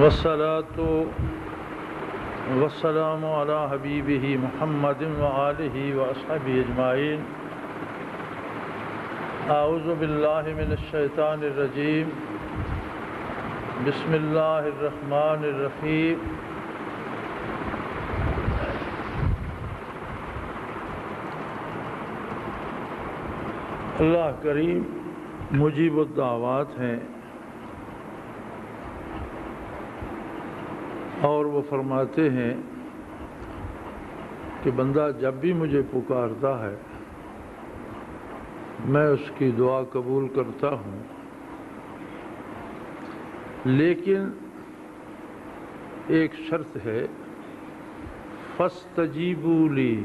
والصلاة والسلام على حبیبہ محمد وآلہ وأصحابہ اجمعین۔ اعوذ باللہ من الشیطان الرجیم، بسم اللہ الرحمن الرحیم۔ اللہ کریم مجیب الدعوات ہیں، اور وہ فرماتے ہیں کہ بندہ جب بھی مجھے پکارتا ہے میں اس کی دعا قبول کرتا ہوں، لیکن ایک شرط ہے، فاستجیبوا لی،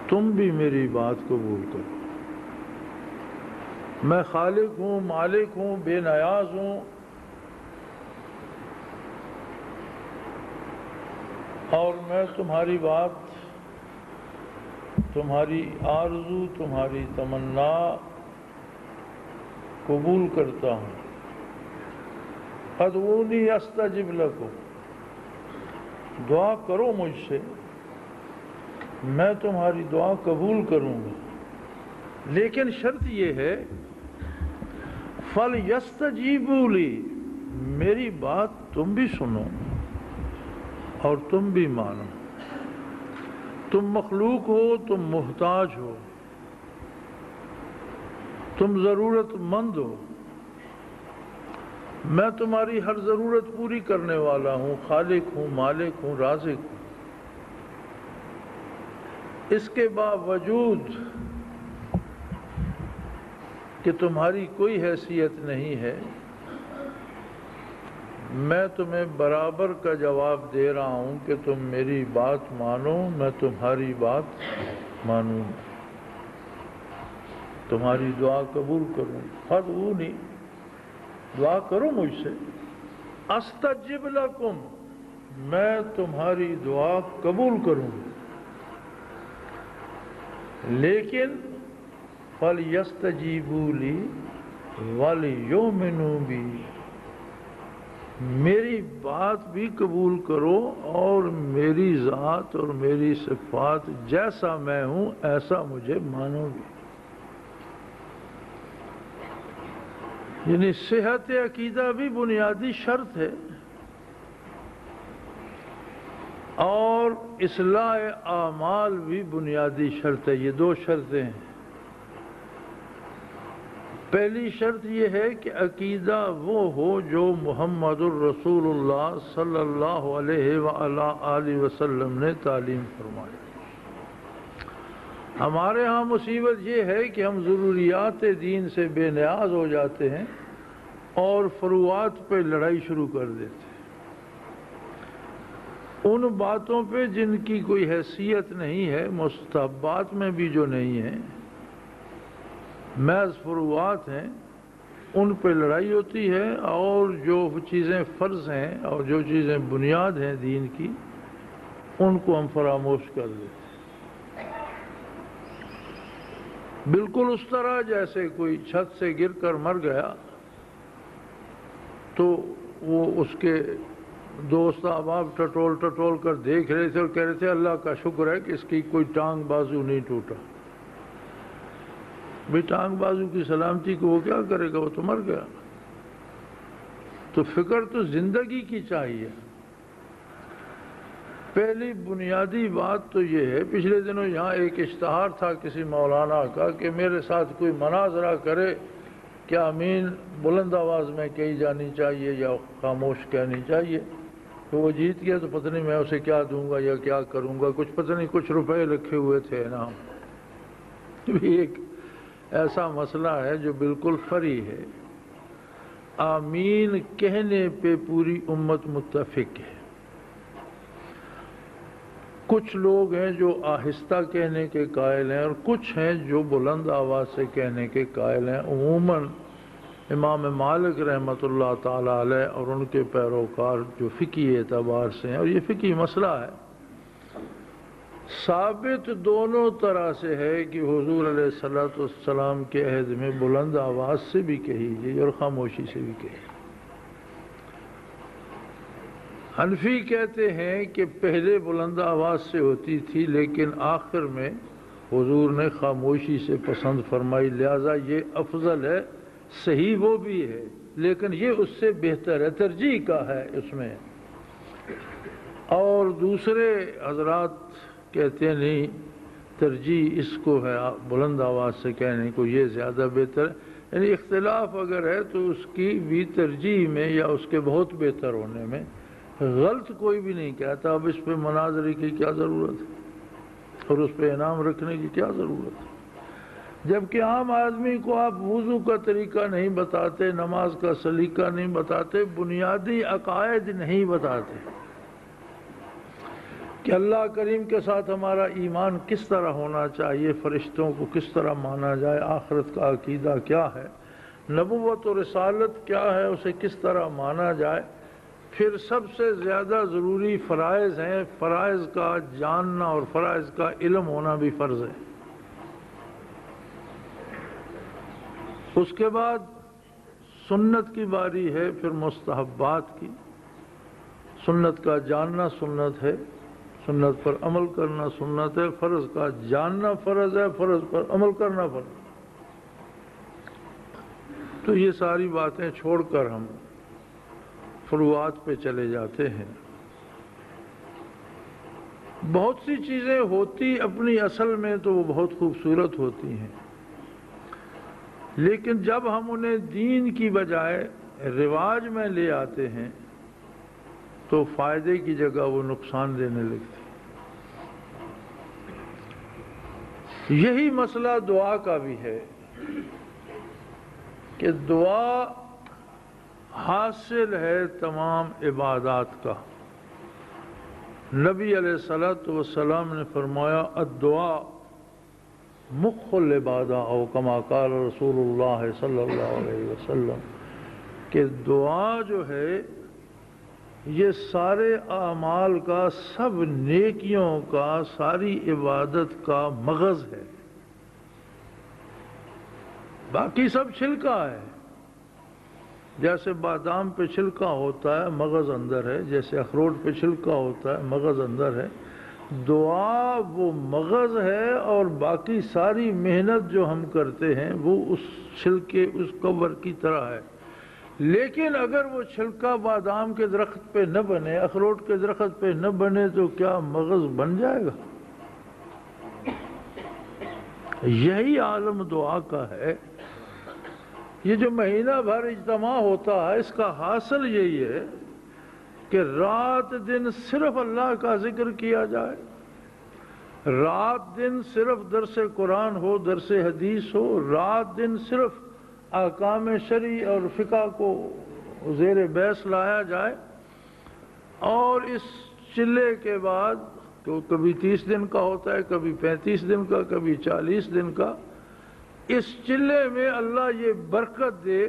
تم بھی میری بات قبول کرو۔ میں خالق ہوں، مالک ہوں، بے نیاز ہوں، اور میں تمہاری بات، تمہاری آرزو، تمہاری تمنا قبول کرتا ہوں۔ ادعونی استجب لکم، دعا کرو مجھ سے، میں تمہاری دعا قبول کروں گا، لیکن شرط یہ ہے فَلْيَسْتَجِيبُوا لِي، میری بات تم بھی سنو اور تم بھی مانو۔ تم مخلوق ہو، تم محتاج ہو، تم ضرورت مند ہو، میں تمہاری ہر ضرورت پوری کرنے والا ہوں، خالق ہوں، مالک ہوں، رازق ہوں۔ اس کے باوجود کہ تمہاری کوئی حیثیت نہیں ہے، میں تمہیں برابر کا جواب دے رہا ہوں کہ تم میری بات مانو، میں تمہاری بات مانوں، تمہاری دعا قبول کروں۔ فادعونی، دعا کرو مجھ سے، استجب لکم، میں تمہاری دعا قبول کروں، لیکن فَلْيَسْتَجِيبُوا لِي وَلْيُؤْمِنُوا بِي، میری بات بھی قبول کرو اور میری ذات اور میری صفات جیسا میں ہوں ایسا مجھے مانو بھی۔ یعنی صحت عقیدہ بھی بنیادی شرط ہے، اور اصلاح اعمال بھی بنیادی شرط ہے۔ یہ دو شرطیں ہیں۔ پہلی شرط یہ ہے کہ عقیدہ وہ ہو جو محمد الرسول اللہ صلی اللہ علیہ وآلہ وسلم نے تعلیم فرمائی۔ ہمارے ہاں مصیبت یہ ہے کہ ہم ضروریات دین سے بے نیاز ہو جاتے ہیں اور فروعات پہ لڑائی شروع کر دیتے ہیں، ان باتوں پہ جن کی کوئی حیثیت نہیں ہے، مستحبات میں بھی جو نہیں ہے، محض فروعات ہیں، ان پہ لڑائی ہوتی ہے، اور جو چیزیں فرض ہیں اور جو چیزیں بنیاد ہیں دین کی، ان کو ہم فراموش کر دیتے ہیں۔ بالکل اس طرح جیسے کوئی چھت سے گر کر مر گیا تو وہ اس کے دوست احباب ٹٹول کر دیکھ رہے تھے اور کہہ رہے تھے اللہ کا شکر ہے کہ اس کی کوئی ٹانگ بازو نہیں ٹوٹا۔ بھی ٹانگ بازو کی سلامتی کو وہ کیا کرے گا، وہ تو مر گیا۔ تو فکر تو زندگی کی چاہیے۔ پہلی بنیادی بات تو یہ ہے، پچھلے دنوں یہاں ایک اشتہار تھا کسی مولانا کا کہ میرے ساتھ کوئی مناظرہ کرے، کیا آمین بلند آواز میں کہی جانی چاہیے یا خاموش کہنی چاہیے۔ تو وہ جیت گیا تو پتہ نہیں میں اسے کیا دوں گا یا کیا کروں گا، کچھ پتہ نہیں، کچھ روپے رکھے ہوئے تھے نا۔ ایک ایسا مسئلہ ہے جو بالکل فری ہے، آمین کہنے پہ پوری امت متفق ہے۔ کچھ لوگ ہیں جو آہستہ کہنے کے قائل ہیں اور کچھ ہیں جو بلند آواز سے کہنے کے قائل ہیں۔ عموماً امام مالک رحمۃ اللہ تعالی علیہ اور ان کے پیروکار جو فقہی اعتبار سے ہیں، اور یہ فقہی مسئلہ ہے، ثابت دونوں طرح سے ہے کہ حضور علیہ السلام کے عہد میں بلند آواز سے بھی کہیجیے اور خاموشی سے بھی کہیے۔ حنفی کہتے ہیں کہ پہلے بلند آواز سے ہوتی تھی لیکن آخر میں حضور نے خاموشی سے پسند فرمائی، لہذا یہ افضل ہے، صحیح وہ بھی ہے لیکن یہ اس سے بہتر ہے، ترجیح کا ہے اس میں۔ اور دوسرے حضرات کہتے ہیں نہیں، ترجیح اس کو ہے بلند آواز سے کہنے کو، یہ زیادہ بہتر ہے، یعنی اختلاف اگر ہے تو اس کی بھی ترجیح میں یا اس کے بہت بہتر ہونے میں غلط کوئی بھی نہیں کہتا۔ اب اس پہ مناظرے کی کیا ضرورت ہے اور اس پہ انعام رکھنے کی کیا ضرورت ہے؟ جبکہ عام آدمی کو آپ وضو کا طریقہ نہیں بتاتے، نماز کا سلیقہ نہیں بتاتے، بنیادی عقائد نہیں بتاتے کہ اللہ کریم کے ساتھ ہمارا ایمان کس طرح ہونا چاہیے، فرشتوں کو کس طرح مانا جائے، آخرت کا عقیدہ کیا ہے، نبوت و رسالت کیا ہے، اسے کس طرح مانا جائے۔ پھر سب سے زیادہ ضروری فرائض ہیں، فرائض کا جاننا اور فرائض کا علم ہونا بھی فرض ہے۔ اس کے بعد سنت کی باری ہے، پھر مستحبات کی۔ سنت کا جاننا سنت ہے، سنت پر عمل کرنا سنت ہے، فرض کا جاننا فرض ہے، فرض پر عمل کرنا فرض ہے۔ تو یہ ساری باتیں چھوڑ کر ہم فروعات پہ چلے جاتے ہیں۔ بہت سی چیزیں ہوتی اپنی اصل میں تو وہ بہت خوبصورت ہوتی ہیں، لیکن جب ہم انہیں دین کی بجائے رواج میں لے آتے ہیں تو فائدے کی جگہ وہ نقصان دینے لگتی۔ یہی مسئلہ دعا کا بھی ہے کہ دعا حاصل ہے تمام عبادات کا۔ نبی علیہ الصلوۃ والسلام نے فرمایا الدعاء مخ العبادہ، او کما قال رسول اللہ صلی اللہ علیہ وسلم، کہ دعا جو ہے یہ سارے اعمال کا، سب نیکیوں کا، ساری عبادت کا مغز ہے، باقی سب چھلکا ہے۔ جیسے بادام پہ چھلکا ہوتا ہے مغز اندر ہے، جیسے اخروٹ پہ چھلکا ہوتا ہے مغز اندر ہے، دعا وہ مغز ہے اور باقی ساری محنت جو ہم کرتے ہیں وہ اس چھلکے، اس کور کی طرح ہے۔ لیکن اگر وہ چھلکا بادام کے درخت پہ نہ بنے، اخروٹ کے درخت پہ نہ بنے تو کیا مغز بن جائے گا؟ یہی عالم دعا کا ہے۔ یہ جو مہینہ بھر اجتماع ہوتا ہے اس کا حاصل یہی ہے کہ رات دن صرف اللہ کا ذکر کیا جائے، رات دن صرف درس قرآن ہو، درس حدیث ہو، رات دن صرف احکام شرعی اور فقہ کو زیر بحث لایا جائے، اور اس چلے کے بعد تو کبھی 30 دن کا ہوتا ہے، کبھی 35 دن کا، کبھی 40 دن کا، اس چلے میں اللہ یہ برکت دے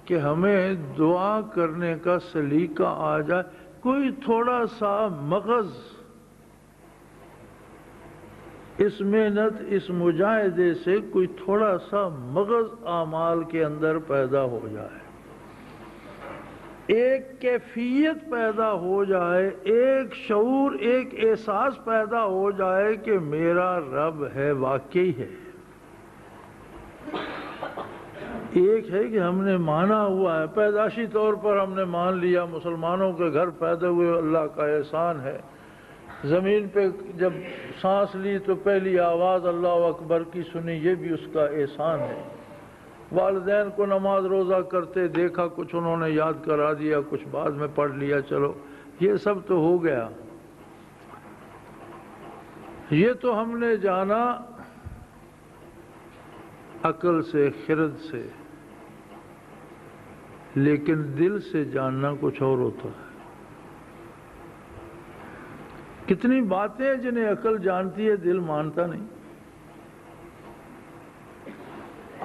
کہ ہمیں دعا کرنے کا سلیقہ آ جائے، کوئی تھوڑا سا مغز اس محنت، اس مجاہدے سے کوئی تھوڑا سا مغز اعمال کے اندر پیدا ہو جائے، ایک کیفیت پیدا ہو جائے، ایک شعور، ایک احساس پیدا ہو جائے کہ میرا رب ہے، واقعی ہے۔ ایک ہے کہ ہم نے مانا ہوا ہے، پیدائشی طور پر ہم نے مان لیا مسلمانوں کے گھر پیدا ہوئے اللہ کا احسان ہے، زمین پہ جب سانس لی تو پہلی آواز اللہ اکبر کی سنی، یہ بھی اس کا احسان ہے، والدین کو نماز روزہ کرتے دیکھا، کچھ انہوں نے یاد کرا دیا، کچھ بعد میں پڑھ لیا، چلو یہ سب تو ہو گیا، یہ تو ہم نے جانا عقل سے، خرد سے، لیکن دل سے جاننا کچھ اور ہوتا ہے۔ کتنی باتیں جنہیں عقل جانتی ہے دل مانتا نہیں۔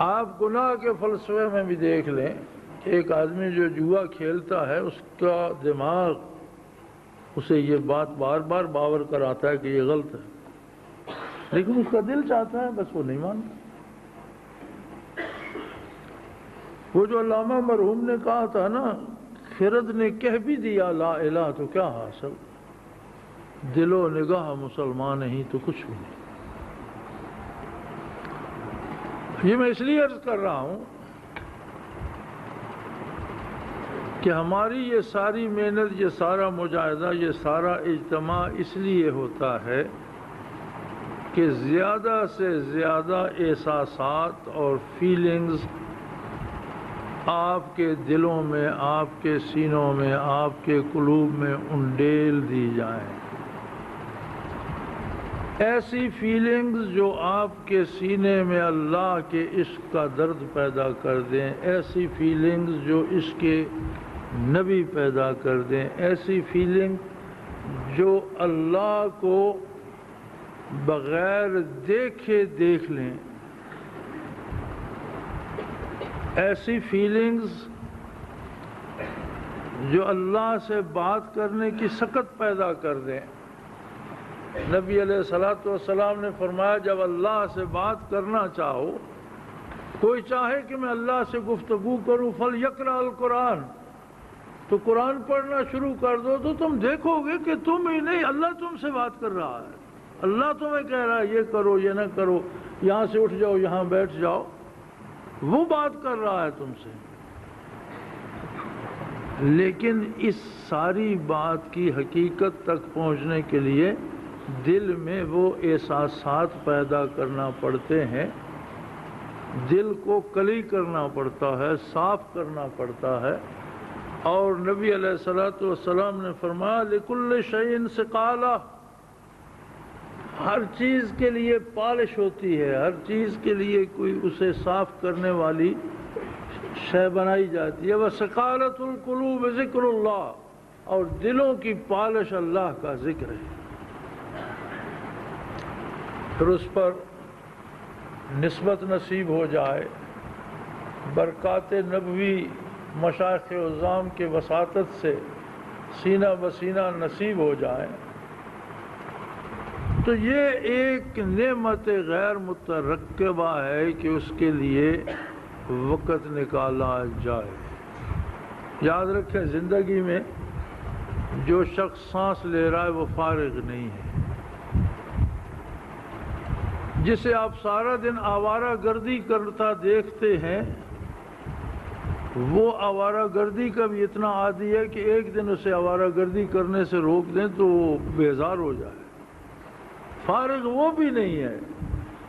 آپ گناہ کے فلسفے میں بھی دیکھ لیں کہ ایک آدمی جو جوا کھیلتا ہے اس کا دماغ اسے یہ بات بار بار باور کراتا ہے کہ یہ غلط ہے، لیکن اس کا دل چاہتا ہے، بس وہ نہیں مانتا۔ وہ جو علامہ مرحوم نے کہا تھا نا، فرد نے کہہ بھی دیا لا الہ تو کیا حاصل، دل و نگاہ مسلمان ہی تو کچھ بھی نہیں۔ یہ میں اس لیے عرض کر رہا ہوں کہ ہماری یہ ساری محنت، یہ سارا مجاہدہ، یہ سارا اجتماع اس لیے ہوتا ہے کہ زیادہ سے زیادہ احساسات اور فیلنگز آپ کے دلوں میں، آپ کے سینوں میں، آپ کے قلوب میں انڈیل دی جائیں۔ ایسی فیلنگز جو آپ کے سینے میں اللہ کے عشق کا درد پیدا کر دیں، ایسی فیلنگز جو عشق کے نبی پیدا کر دیں، ایسی فیلنگ جو اللہ کو بغیر دیکھے دیکھ لیں، ایسی فیلنگز جو اللہ سے بات کرنے کی سکت پیدا کر دیں۔ نبی علیہ الصلوۃ والسلام نے فرمایا جب اللہ سے بات کرنا چاہو، کوئی چاہے کہ میں اللہ سے گفتگو کروں فَلْيَقْرَأْ الْقُرْآنَ، تو قرآن پڑھنا شروع کر دو تو تم دیکھو گے کہ تم ہی نہیں، اللہ تم سے بات کر رہا ہے۔ اللہ تمہیں کہہ رہا ہے یہ کرو، یہ نہ کرو، یہاں سے اٹھ جاؤ، یہاں بیٹھ جاؤ، وہ بات کر رہا ہے تم سے۔ لیکن اس ساری بات کی حقیقت تک پہنچنے کے لیے دل میں وہ احساسات پیدا کرنا پڑتے ہیں، دل کو کلی کرنا پڑتا ہے، صاف کرنا پڑتا ہے۔ اور نبی علیہ الصلوۃ والسلام نے فرمایا لِكُلِّ شَيْءٍ ثِقَالَةٌ، ہر چیز کے لیے پالش ہوتی ہے، ہر چیز کے لیے کوئی اسے صاف کرنے والی شے بنائی جاتی ہے۔ وَثِقَالَةُ الْقُلُوبِ ذِكْرُ اللَّهِ، اور دلوں کی پالش اللہ کا ذکر ہے۔ پھر اس پر نسبت نصیب ہو جائے، برکات نبوی مشائخ عظام کے وساطت سے سینہ بسینہ نصیب ہو جائے، تو یہ ایک نعمت غیر مترکبہ ہے کہ اس کے لیے وقت نکالا جائے۔ یاد رکھیں زندگی میں جو شخص سانس لے رہا ہے وہ فارغ نہیں ہے۔ جسے آپ سارا دن آوارہ گردی کرتا دیکھتے ہیں، وہ آوارہ گردی کا بھی اتنا عادی ہے کہ ایک دن اسے آوارہ گردی کرنے سے روک دیں تو وہ بیزار ہو جائے۔ فارغ وہ بھی نہیں ہے،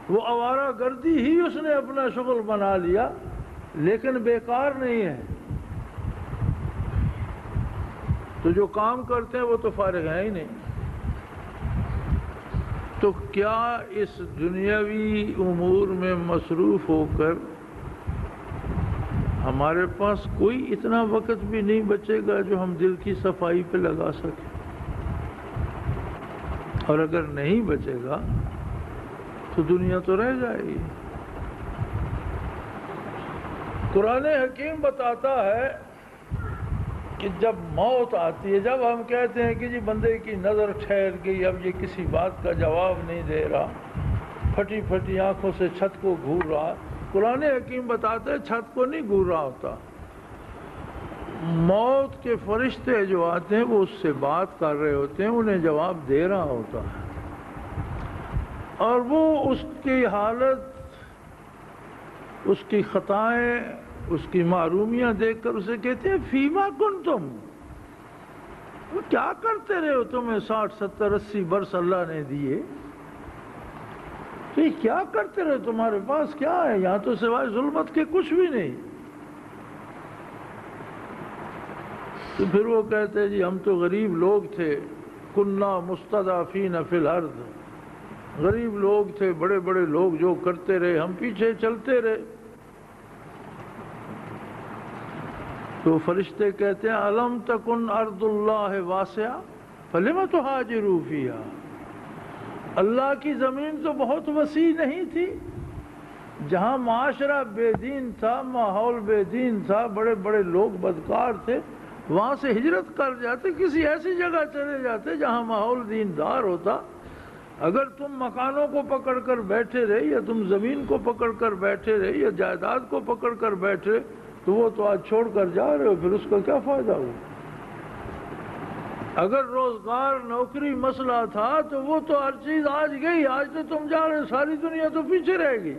وہ آوارہ گردی ہی اس نے اپنا شغل بنا لیا، لیکن بیکار نہیں ہے۔ تو جو کام کرتے ہیں وہ تو فارغ ہیں ہی نہیں۔ تو کیا اس دنیاوی امور میں مصروف ہو کر ہمارے پاس کوئی اتنا وقت بھی نہیں بچے گا جو ہم دل کی صفائی پہ لگا سکیں؟ اور اگر نہیں بچے گا تو دنیا تو رہ جائے گی۔ قرآن حکیم بتاتا ہے کہ جب موت آتی ہے، جب ہم کہتے ہیں کہ جی بندے کی نظر ٹھہر گئی، اب یہ کسی بات کا جواب نہیں دے رہا، پھٹی پھٹی آنکھوں سے چھت کو گھور رہا، قرآن حکیم بتاتا ہے چھت کو نہیں گھور رہا ہوتا، موت کے فرشتے جو آتے ہیں وہ اس سے بات کر رہے ہوتے ہیں، انہیں جواب دے رہا ہوتا ہے، اور وہ اس کی حالت، اس کی خطائیں، اس کی معرومیاں دیکھ کر اسے کہتے ہیں فیما کنتم، وہ کیا کرتے رہے ہو، تمہیں 60 70 80 برس اللہ نے دیے، تو یہ کیا کرتے رہے، تمہارے پاس کیا ہے، یہاں تو سوائے ظلمت کے کچھ بھی نہیں۔ تو پھر وہ کہتے ہیں جی ہم تو غریب لوگ تھے، کننا مستضعفین فی الارض، غریب لوگ تھے، بڑے بڑے لوگ جو کرتے رہے ہم پیچھے چلتے رہے۔ تو فرشتے کہتے ہیں الم تکن ارض اللہ واسعہ فلم تہاجروا فیہا، اللہ کی زمین تو بہت وسیع نہیں تھی، جہاں معاشرہ بے دین تھا، ماحول بے دین تھا، بڑے بڑے لوگ بدکار تھے، وہاں سے ہجرت کر جاتے، کسی ایسی جگہ چلے جاتے جہاں ماحول دیندار ہوتا۔ اگر تم مکانوں کو پکڑ کر بیٹھے رہے، یا تم زمین کو پکڑ کر بیٹھے رہے، یا جائیداد کو پکڑ کر بیٹھے، تو تو وہ تو آج چھوڑ کر جا رہے ہو، پھر اس کا کیا فائدہ ہوا؟ اگر روزگار نوکری مسئلہ تھا تو وہ تو ہر چیز آج گئی، آج تو تم جا رہے، ساری دنیا تو پیچھے رہ گئی،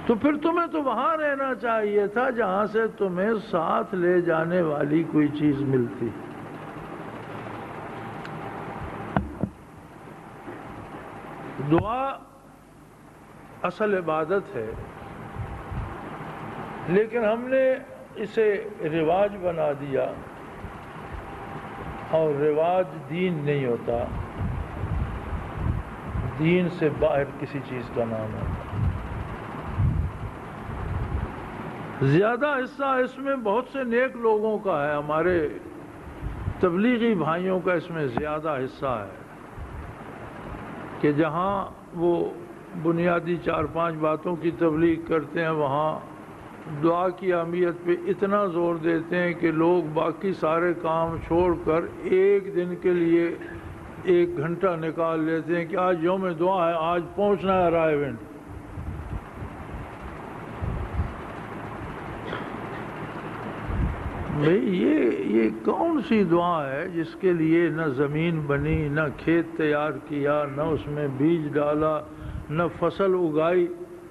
تو پھر تمہیں تو وہاں رہنا چاہیے تھا جہاں سے تمہیں ساتھ لے جانے والی کوئی چیز ملتی۔ دعا اصل عبادت ہے، لیکن ہم نے اسے رواج بنا دیا، اور رواج دین نہیں ہوتا، دین سے باہر کسی چیز کا نام ہوتا۔ زیادہ حصہ اس میں بہت سے نیک لوگوں کا ہے، ہمارے تبلیغی بھائیوں کا اس میں زیادہ حصہ ہے کہ جہاں وہ بنیادی 4-5 باتوں کی تبلیغ کرتے ہیں، وہاں دعا کی اہمیت پہ اتنا زور دیتے ہیں کہ لوگ باقی سارے کام چھوڑ کر ایک دن کے لیے 1 گھنٹہ نکال لیتے ہیں کہ آج یوم دعا ہے، آج پہنچنا ہے رائے ونڈ۔ بھئی یہ کون سی دعا ہے جس کے لیے نہ زمین بنی، نہ کھیت تیار کیا، نہ اس میں بیج ڈالا، نہ فصل اگائی،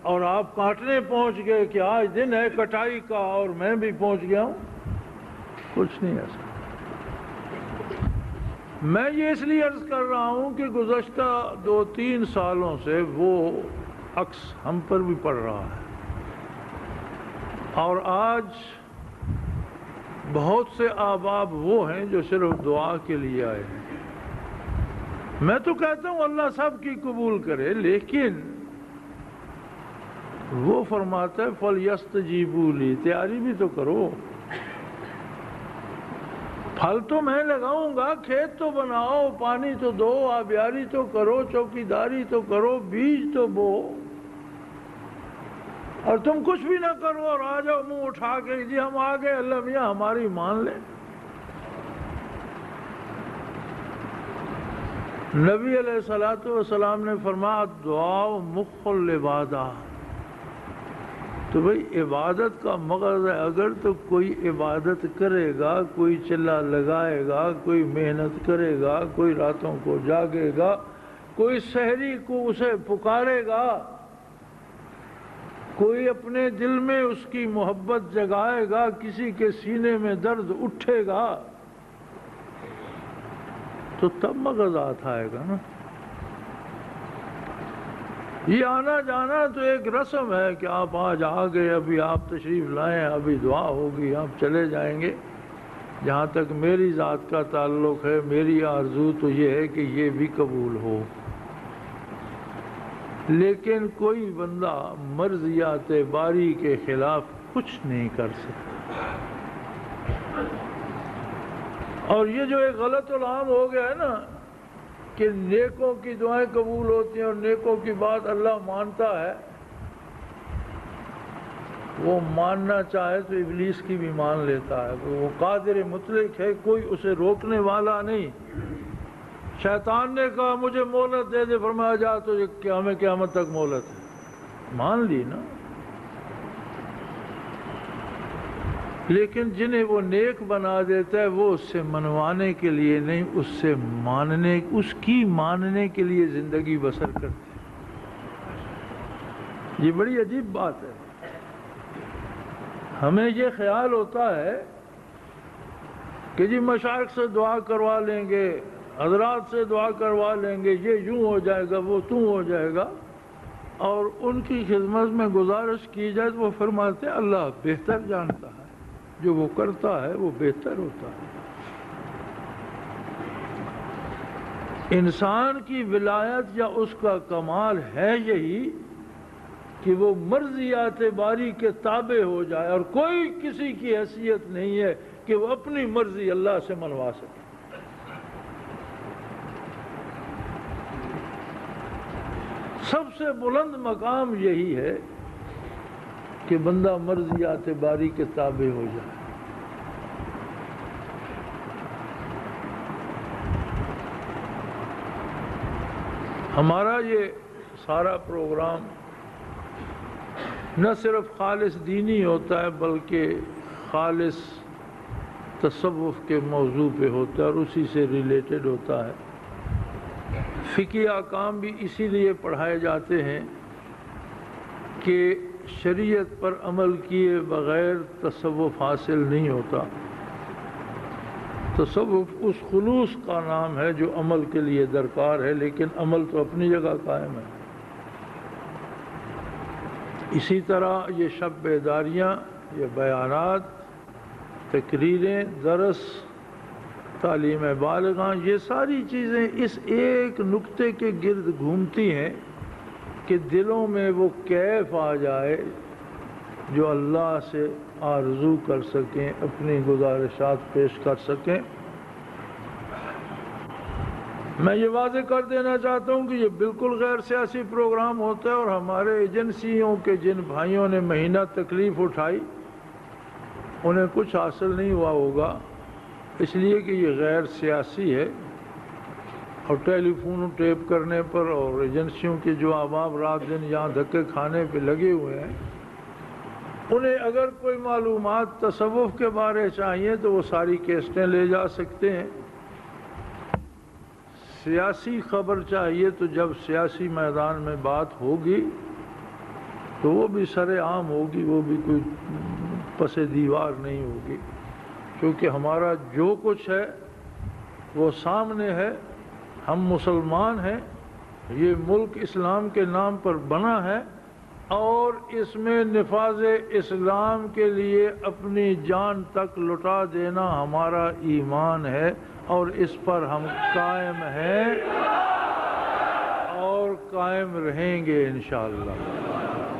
اور آپ کاٹنے پہنچ گئے کہ آج دن ہے کٹائی کا اور میں بھی پہنچ گیا ہوں؟ کچھ نہیں ایسا۔ میں یہ اس لیے عرض کر رہا ہوں کہ گزشتہ 2-3 سالوں سے وہ عکس ہم پر بھی پڑ رہا ہے، اور آج بہت سے احباب وہ ہیں جو صرف دعا کے لیے آئے ہیں۔ میں تو کہتا ہوں اللہ سب کی قبول کرے، لیکن وہ فرماتا ہے فَلْيَسْتَجِيبُوا لِي، تیاری بھی تو کرو۔ پھل تو میں لگاؤں گا، کھیت تو بناؤ، پانی تو دو، آبیاری تو کرو، چوکیداری تو کرو، بیج تو بو، اور تم کچھ بھی نہ کرو اور آ جاؤ منہ اٹھا کے جی ہم آ گئے، اللہ میاں ہماری مان لے۔ نبی علیہ السلام نے فرمایا دعا مخ العبادہ، تو بھئی عبادت کا مغز ہے، اگر تو کوئی عبادت کرے گا، کوئی چلا لگائے گا، کوئی محنت کرے گا، کوئی راتوں کو جاگے گا، کوئی سحری کو اسے پکارے گا، کوئی اپنے دل میں اس کی محبت جگائے گا، کسی کے سینے میں درد اٹھے گا، تو تب مغزات آئے گا نا۔ یہ آنا جانا تو ایک رسم ہے کہ آپ آج آ گئے، ابھی آپ تشریف لائیں، ابھی دعا ہوگی، آپ چلے جائیں گے۔ جہاں تک میری ذات کا تعلق ہے، میری آرزو تو یہ ہے کہ یہ بھی قبول ہو، لیکن کوئی بندہ مرضیات باری کے خلاف کچھ نہیں کر سکتا۔ اور یہ جو ایک غلط العام ہو گیا ہے نا کہ نیکوں کی دعائیں قبول ہوتی ہیں اور نیکوں کی بات اللہ مانتا ہے، وہ ماننا چاہے تو ابلیس کی بھی مان لیتا ہے، وہ قادر مطلق ہے، کوئی اسے روکنے والا نہیں۔ شیطان نے کہا مجھے مہلت دے دے، فرمایا جا تو ہمیں قیامت تک مہلت ہے، مان لی نا۔ لیکن جنہیں وہ نیک بنا دیتا ہے وہ اس سے منوانے کے لیے نہیں، اس کی ماننے کے لیے زندگی بسر کرتے ہیں۔ یہ بڑی عجیب بات ہے۔ ہمیں یہ خیال ہوتا ہے کہ جی مشائخ سے دعا کروا لیں گے، حضرات سے دعا کروا لیں گے، یہ یوں ہو جائے گا، وہ توں ہو جائے گا، اور ان کی خدمت میں گزارش کی جائے تو وہ فرماتے ہیں اللہ بہتر جانتا ہے، جو وہ کرتا ہے وہ بہتر ہوتا ہے۔ انسان کی ولایت یا اس کا کمال ہے یہی کہ وہ مرضیات باری کے تابع ہو جائے، اور کوئی کسی کی حیثیت نہیں ہے کہ وہ اپنی مرضی اللہ سے منوا سکے۔ سب سے بلند مقام یہی ہے کہ بندہ مرضیات باری کے تابع ہو جائے۔ ہمارا یہ سارا پروگرام نہ صرف خالص دینی ہوتا ہے بلکہ خالص تصوف کے موضوع پہ ہوتا ہے اور اسی سے ریلیٹڈ ہوتا ہے۔ فقہی احکام بھی اسی لیے پڑھائے جاتے ہیں کہ شریعت پر عمل کیے بغیر تصوف حاصل نہیں ہوتا۔ تصوف اس خلوص کا نام ہے جو عمل کے لیے درکار ہے، لیکن عمل تو اپنی جگہ قائم ہے۔ اسی طرح یہ شب بیداریاں، یہ بیانات، تقریریں، درس، تعلیم بالغاں، یہ ساری چیزیں اس ایک نقطے کے گرد گھومتی ہیں کہ دلوں میں وہ کیف آ جائے جو اللہ سے آرزو کر سکیں، اپنی گزارشات پیش کر سکیں۔ میں یہ واضح کر دینا چاہتا ہوں کہ یہ بالکل غیر سیاسی پروگرام ہوتا ہے، اور ہمارے ایجنسیوں کے جن بھائیوں نے مہینہ تکلیف اٹھائی انہیں کچھ حاصل نہیں ہوا ہوگا، اس لیے کہ یہ غیر سیاسی ہے۔ اور ٹیلی فون ٹیپ کرنے پر اور ایجنسیوں کے جو احباب رات دن یہاں دھکے کھانے پہ لگے ہوئے ہیں، انہیں اگر کوئی معلومات تصوف کے بارے چاہیے تو وہ ساری کیسٹیں لے جا سکتے ہیں۔ سیاسی خبر چاہیے تو جب سیاسی میدان میں بات ہوگی تو وہ بھی سر عام ہوگی، وہ بھی کوئی پس دیوار نہیں ہوگی، کیونکہ ہمارا جو کچھ ہے وہ سامنے ہے۔ ہم مسلمان ہیں، یہ ملک اسلام کے نام پر بنا ہے، اور اس میں نفاذ اسلام کے لیے اپنی جان تک لٹا دینا ہمارا ایمان ہے، اور اس پر ہم قائم ہیں اور قائم رہیں گے انشاءاللہ۔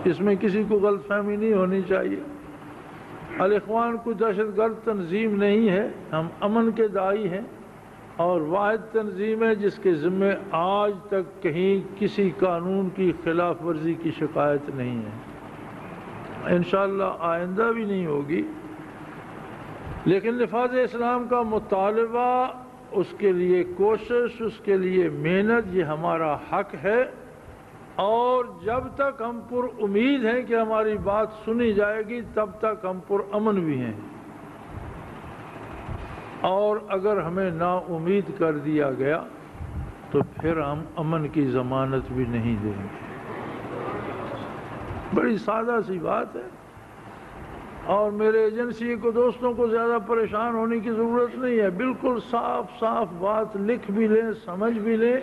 اس میں کسی کو غلط فہمی نہیں ہونی چاہیے۔ الاخوان کوئی دہشت گرد تنظیم نہیں ہے، ہم امن کے داعی ہیں، اور واحد تنظیم ہے جس کے ذمے آج تک کہیں کسی قانون کی خلاف ورزی کی شکایت نہیں ہے، انشاءاللہ آئندہ بھی نہیں ہوگی۔ لیکن نفاذ اسلام کا مطالبہ، اس کے لیے کوشش، اس کے لیے محنت، یہ ہمارا حق ہے، اور جب تک ہم پر امید ہیں کہ ہماری بات سنی جائے گی تب تک ہم پر امن بھی ہیں، اور اگر ہمیں نا امید کر دیا گیا تو پھر ہم امن کی ضمانت بھی نہیں دیں گے۔ بڑی سادہ سی بات ہے، اور میرے ایجنسی کو دوستوں کو زیادہ پریشان ہونے کی ضرورت نہیں ہے، بالکل صاف صاف بات لکھ بھی لیں، سمجھ بھی لیں۔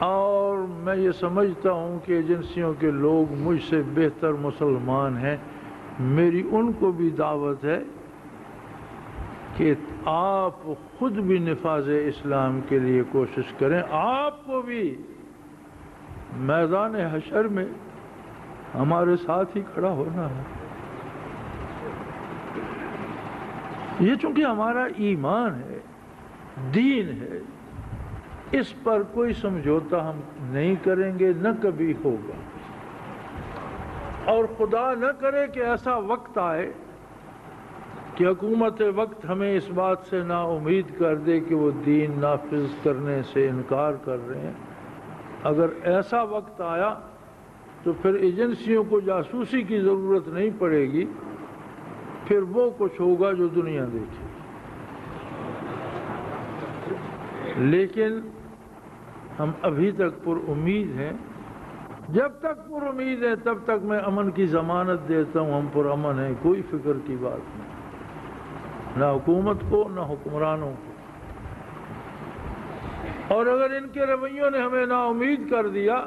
اور میں یہ سمجھتا ہوں کہ ایجنسیوں کے لوگ مجھ سے بہتر مسلمان ہیں، میری ان کو بھی دعوت ہے کہ آپ خود بھی نفاذ اسلام کے لیے کوشش کریں، آپ کو بھی میدان حشر میں ہمارے ساتھ ہی کھڑا ہونا ہے۔ یہ چونکہ ہمارا ایمان ہے، دین ہے، اس پر کوئی سمجھوتا ہم نہیں کریں گے، نہ کبھی ہوگا۔ اور خدا نہ کرے کہ ایسا وقت آئے کہ حکومت وقت ہمیں اس بات سے نا امید کر دے کہ وہ دین نافذ کرنے سے انکار کر رہے ہیں۔ اگر ایسا وقت آیا تو پھر ایجنسیوں کو جاسوسی کی ضرورت نہیں پڑے گی، پھر وہ کچھ ہوگا جو دنیا دیکھے۔ لیکن ہم ابھی تک پر امید ہیں، جب تک پر امید ہے تب تک میں امن کی ضمانت دیتا ہوں، ہم پر امن ہیں، کوئی فکر کی بات نہیں، نہ حکومت کو نہ حکمرانوں کو۔ اور اگر ان کے رویوں نے ہمیں نا امید کر دیا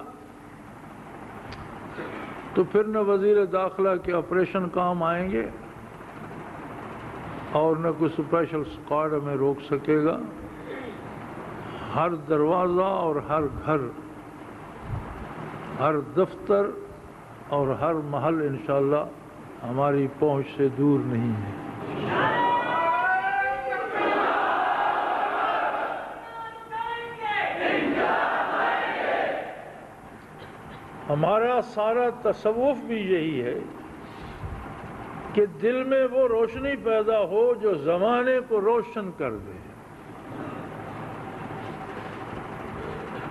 تو پھر نہ وزیر داخلہ کے آپریشن کام آئیں گے، اور نہ کوئی اسپیشل اسکواڈ ہمیں روک سکے گا۔ ہر دروازہ اور ہر گھر، ہر دفتر اور ہر محل انشاءاللہ ہماری پہنچ سے دور نہیں ہے۔ ہمارا سارا تصوف بھی یہی ہے کہ دل میں وہ روشنی پیدا ہو جو زمانے کو روشن کر دے،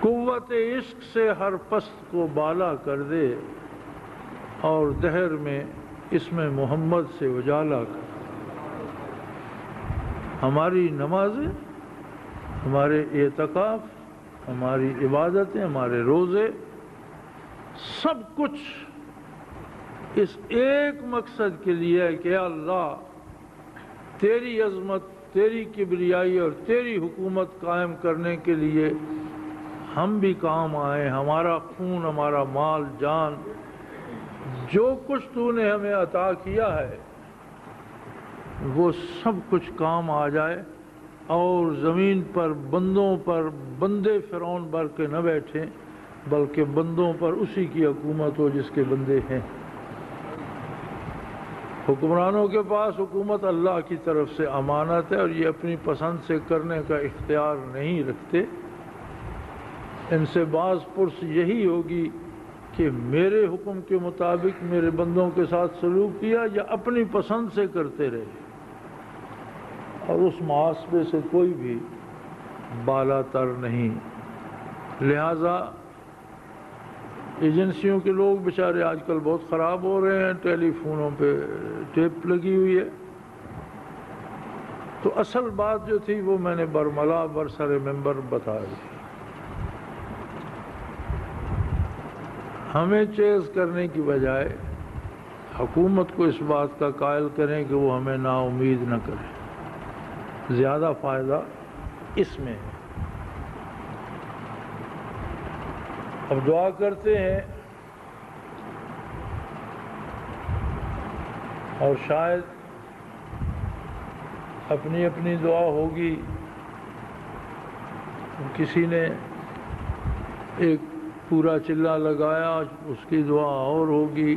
قوت عشق سے ہر پست کو بالا کر دے، اور دہر میں اسم محمد سے اجالا کر۔ ہماری نمازیں، ہمارے اعتکاف، ہماری عبادتیں، ہمارے روزے، سب کچھ اس ایک مقصد کے لیے ہے کہ اللہ تیری عظمت، تیری کبریائی اور تیری حکومت قائم کرنے کے لیے ہم بھی کام آئیں، ہمارا خون، ہمارا مال، جان، جو کچھ تو نے ہمیں عطا کیا ہے وہ سب کچھ کام آ جائے، اور زمین پر بندوں پر بندے فرعون بن کے نہ بیٹھیں، بلکہ بندوں پر اسی کی حکومت ہو جس کے بندے ہیں۔ حکمرانوں کے پاس حکومت اللہ کی طرف سے امانت ہے، اور یہ اپنی پسند سے کرنے کا اختیار نہیں رکھتے۔ ان سے بعض پرس یہی ہوگی کہ میرے حکم کے مطابق میرے بندوں کے ساتھ سلوک کیا یا اپنی پسند سے کرتے رہے، اور اس محاسبے سے کوئی بھی بالا تر نہیں۔ لہذا ایجنسیوں کے لوگ بیچارے آج کل بہت خراب ہو رہے ہیں، ٹیلی فونوں پہ ٹیپ لگی ہوئی ہے۔ تو اصل بات جو تھی وہ میں نے برملا برسر ممبر بتا دی۔ ہمیں چیز کرنے کی بجائے حکومت کو اس بات کا قائل کریں کہ وہ ہمیں نا امید نہ کرے، زیادہ فائدہ اس میں ہے۔ اب دعا کرتے ہیں، اور شاید اپنی اپنی دعا ہوگی، کسی نے ایک پورا چلہ لگایا اس کی دعا اور ہوگی،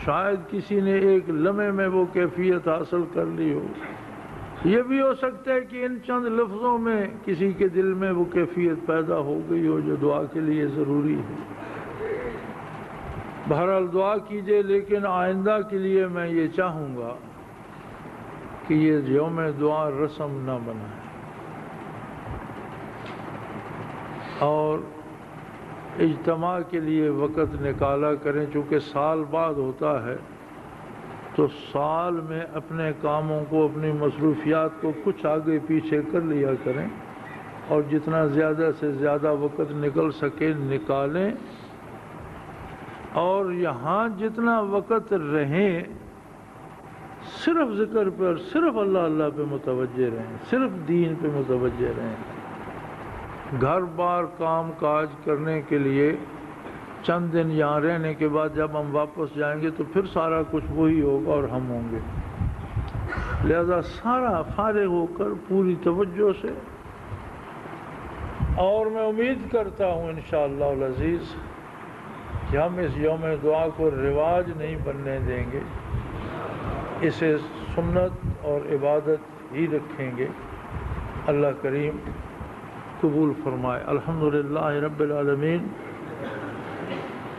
شاید کسی نے ایک لمحے میں وہ کیفیت حاصل کر لی ہو۔ یہ بھی ہو سکتا ہے کہ ان چند لفظوں میں کسی کے دل میں وہ کیفیت پیدا ہو گئی ہو جو دعا کے لیے ضروری ہے۔ بہرحال دعا کیجئے، لیکن آئندہ کے لیے میں یہ چاہوں گا کہ یہ یوم دعا رسم نہ بنائیں، اور اجتماع کے لیے وقت نکالا کریں۔ چونکہ سال بعد ہوتا ہے تو سال میں اپنے کاموں کو، اپنی مصروفیات کو کچھ آگے پیچھے کر لیا کریں، اور جتنا زیادہ سے زیادہ وقت نکل سکے نکالیں، اور یہاں جتنا وقت رہیں صرف ذکر پر، صرف اللہ اللہ پہ متوجہ رہیں، صرف دین پہ متوجہ رہیں۔ گھر بار کام کاج کرنے کے لیے چند دن یہاں رہنے کے بعد جب ہم واپس جائیں گے تو پھر سارا کچھ وہی ہوگا اور ہم ہوں گے۔ لہذا سارا فارغ ہو کر پوری توجہ سے، اور میں امید کرتا ہوں انشاءاللہ العزیز کہ ہم اس یوم دعا کو رواج نہیں بننے دیں گے، اسے سنت اور عبادت ہی رکھیں گے۔ اللہ کریم قبول فرمائے۔ الحمدللہ رب العالمین،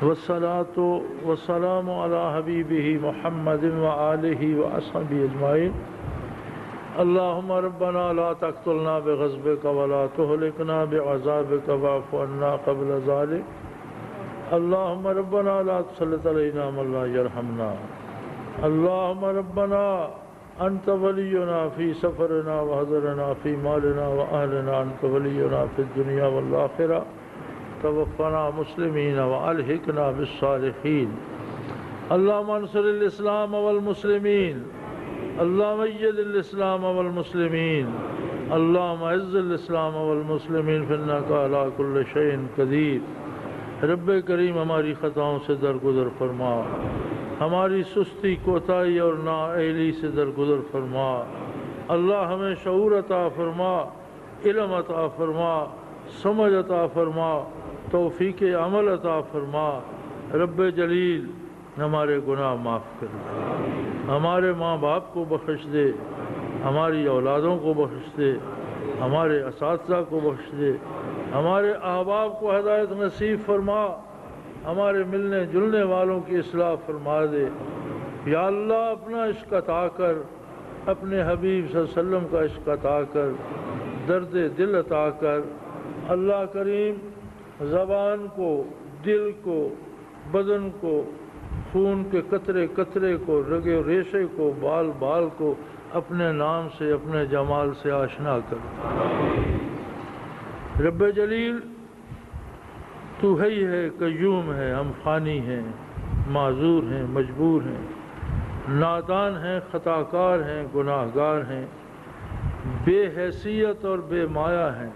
والصلاة والسلام علی حبیبہ محمد وآلہ وأصحابہ اجمعین۔ اللہم ربنا لا تقتلنا بغضبک ولا تہلکنا بعذابک واعف عنا قبل ذلک۔ اللہم ربنا لا تسلط علینا من لا یرحمنا۔ اللہم ربنا انت ولینا فی سفرنا وحضرنا فی مالنا واہلنا، انت ولینا فی الدنیا والآخرہ، توفنا مسلمین والحقنا بالصالحین۔ اللہم انصر الاسلام والمسلمین، اللہم اید الاسلام والمسلمین، اللہم اعز الاسلام والمسلمین فإنک علی کل شیء قدیر۔ رب کریم ہماری خطاؤں سے درگزر فرما، ہماری سستی، کوتاہی اور نااہلی سے درگزر فرما۔ اللہ ہمیں شعور عطا فرما، علم عطا فرما، سمجھ عطا فرما، توفیق عمل عطا فرما۔ رب جلیل ہمارے گناہ معاف کر دے، ہمارے ماں باپ کو بخش دے، ہماری اولادوں کو بخش دے، ہمارے اساتذہ کو بخش دے، ہمارے احباب کو ہدایت نصیب فرما، ہمارے ملنے جلنے والوں کی اصلاح فرما دے۔ یا اللہ اپنا عشق عطا کر، اپنے حبیب صلی اللہ علیہ وسلم کا عشق عطا کر، درد دل عطا کر۔ اللہ کریم زبان کو، دل کو، بدن کو خون کے قطرے قطرے کو، رگے و ریشے کو، بال بال کو اپنے نام سے، اپنے جمال سے آشنا کر۔ رب جلیل تو ہی ہے، قیوم ہے، ہم فانی ہیں، معذور ہیں، مجبور ہیں، نادان ہیں، خطا کار ہیں، گناہ گار ہیں، بے حیثیت اور بے مایہ ہیں۔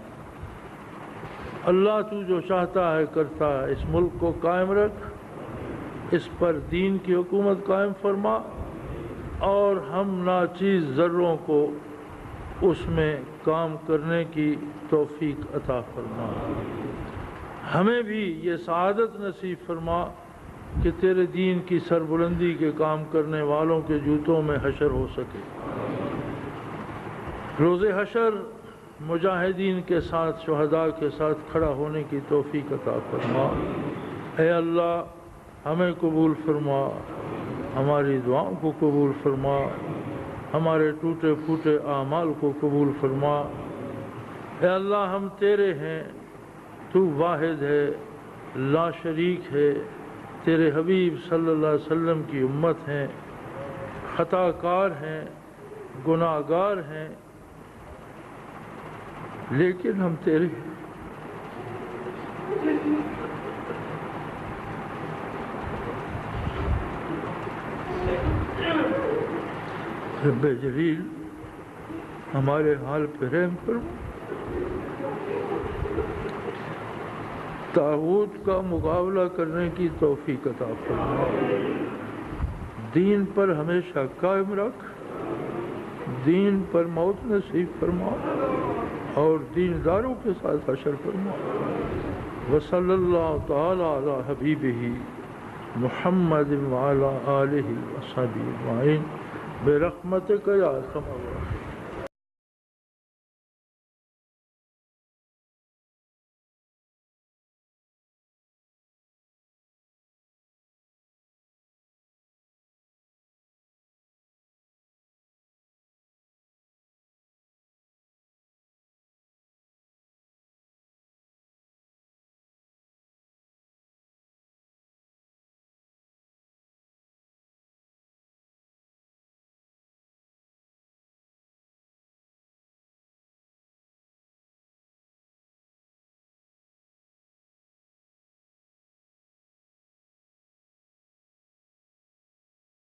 اللہ تو جو چاہتا ہے کرتا ہے، اس ملک کو قائم رکھ، اس پر دین کی حکومت قائم فرما، اور ہم ناچیز ذروں کو اس میں کام کرنے کی توفیق عطا فرما۔ ہمیں بھی یہ سعادت نصیب فرما کہ تیرے دین کی سربلندی کے کام کرنے والوں کے جوتوں میں حشر ہو سکے۔ روز حشر مجاہدین کے ساتھ، شہداء کے ساتھ کھڑا ہونے کی توفیق عطا فرما۔ اے اللہ ہمیں قبول فرما، ہماری دعاؤں کو قبول فرما، ہمارے ٹوٹے پھوٹے اعمال کو قبول فرما۔ اے اللہ ہم تیرے ہیں، تو واحد ہے، لا شریک ہے، تیرے حبیب صلی اللہ علیہ وسلم کی امت ہیں، خطا کار ہیں، گناہ گار ہیں، لیکن ہم تیرے رب جلیل ہمارے حال پہ رحم فرما۔ طاغوت کا مقابلہ کرنے کی توفیق عطا فرما، دین پر ہمیشہ قائم رکھ، دین پر موت نصیب فرما، اور دینداروں کے ساتھ حشر فرما۔ وصلی اللہ تعالی علی حبیبہ محمد وعلی آلہ وصحبہ اجمعین برحمتک یا ارحم الراحمین۔